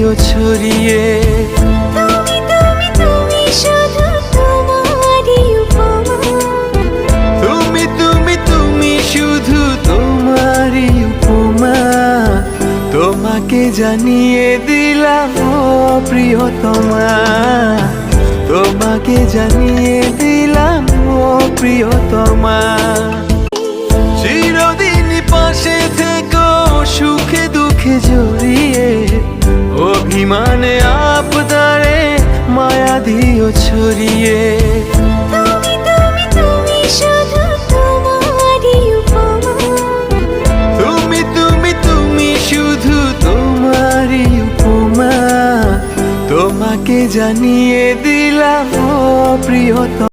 দিও ছড়িয়ে। তুমি তুমি তুমি শুধু তোমারই উপমা, তোমাকে জানিয়ে দিলাম ও প্রিয়তমা, তোমাকে জানিয়ে দিলাম ও প্রিয়তমা। চিরদিন পাশে থেকো সুখে দুঃখে জড়িয়ে, অভিমানে আবদারে মায়া দিও ছড়িয়ে। তুমি তুমি তুমি শুধু তোমারই উপমা, তোমাকে জানিয়ে দিলাম ও প্রিয়তমা।